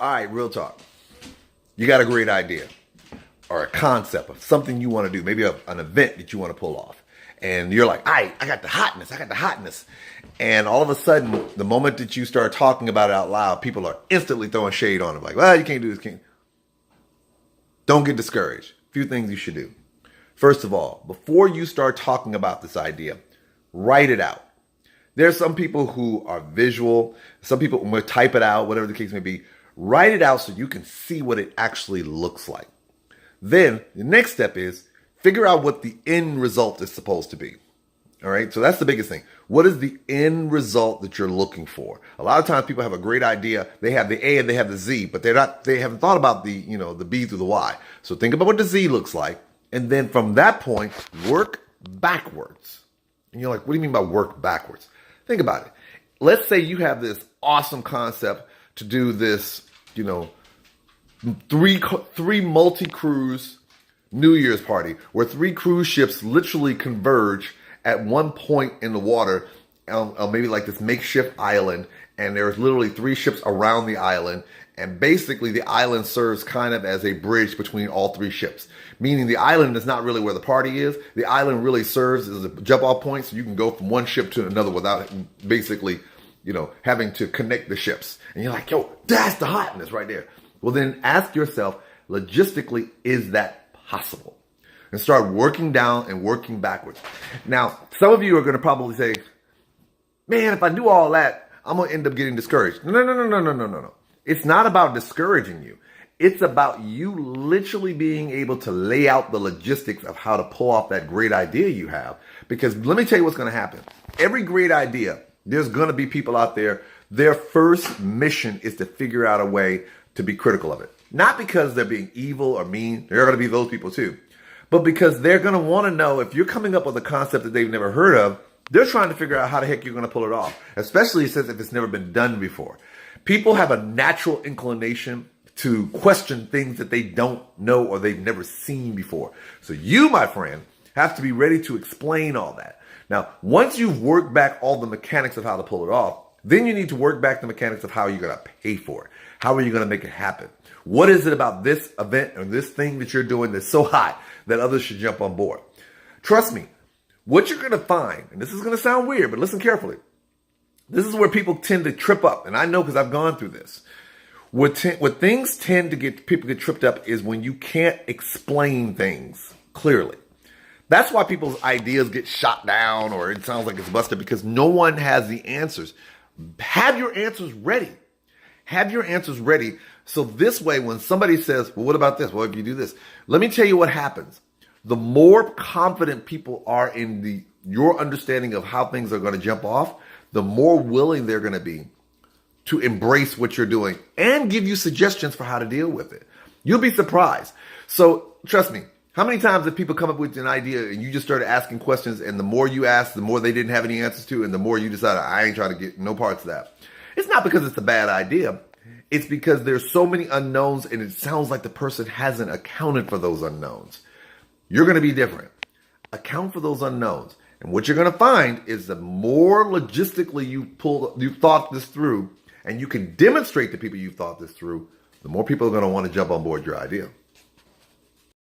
All right, real talk. You got a great idea or a concept of something you want to do, maybe an event that you want to pull off. And you're like, I got the hotness. And all of a sudden, the moment that you start talking about it out loud, people are instantly throwing shade on it. Like, well, you can't do this. Don't get discouraged. A few things you should do. First of all, before you start talking about this idea, write it out. There's some people who are visual. Some people will type it out, whatever the case may be. Write it out so you can see what it actually looks like. Then the next step is figure out what the end result is supposed to be. All right. So that's the biggest thing. What is the end result that you're looking for? A lot of times people have a great idea. They have the A and they have the Z, but they haven't thought about the B through the Y. So think about what the Z looks like. And then from that point, work backwards. And you're like, what do you mean by work backwards? Think about it. Let's say you have this awesome concept to do this, three multi-cruise New Year's party where 3 cruise ships literally converge at one point in the water on maybe like this makeshift island, and there's literally 3 ships around the island, and basically the island serves kind of as a bridge between all 3 ships, meaning the island is not really where the party is. The island really serves as a jump off point so you can go from one ship to another without basically having to connect the ships. And you're like, yo, that's the hotness right there. Well, then ask yourself, logistically, is that possible? And start working down and working backwards. Now, some of you are going to probably say, man, if I do all that, I'm going to end up getting discouraged. No. It's not about discouraging you. It's about you literally being able to lay out the logistics of how to pull off that great idea you have. Because let me tell you what's going to happen. Every great idea, there's going to be people out there, their first mission is to figure out a way to be critical of it. Not because they're being evil or mean. There are going to be those people too. But because they're going to want to know if you're coming up with a concept that they've never heard of, they're trying to figure out how the heck you're going to pull it off. Especially since if it's never been done before. People have a natural inclination to question things that they don't know or they've never seen before. So you, my friend, have to be ready to explain all that. Now, once you've worked back all the mechanics of how to pull it off, then you need to work back the mechanics of how you're going to pay for it. How are you going to make it happen? What is it about this event or this thing that you're doing that's so hot that others should jump on board? Trust me, what you're going to find, and this is going to sound weird, but listen carefully. This is where people tend to trip up. And I know because I've gone through this. What things tend to get people get tripped up is when you can't explain things clearly. That's why people's ideas get shot down or it sounds like it's busted because no one has the answers. Have your answers ready. Have your answers ready. So this way, when somebody says, well, what about this? Well, if you do this, let me tell you what happens. The more confident people are in your understanding of how things are going to jump off, the more willing they're going to be to embrace what you're doing and give you suggestions for how to deal with it. You'll be surprised. So trust me, how many times have people come up with an idea and you just started asking questions and the more you ask, the more they didn't have any answers to and the more you decided, I ain't trying to get no parts of that. It's not because it's a bad idea. It's because there's so many unknowns and it sounds like the person hasn't accounted for those unknowns. You're going to be different. Account for those unknowns. And what you're going to find is the more logistically you've thought this through and you can demonstrate to people you've thought this through, the more people are going to want to jump on board your idea.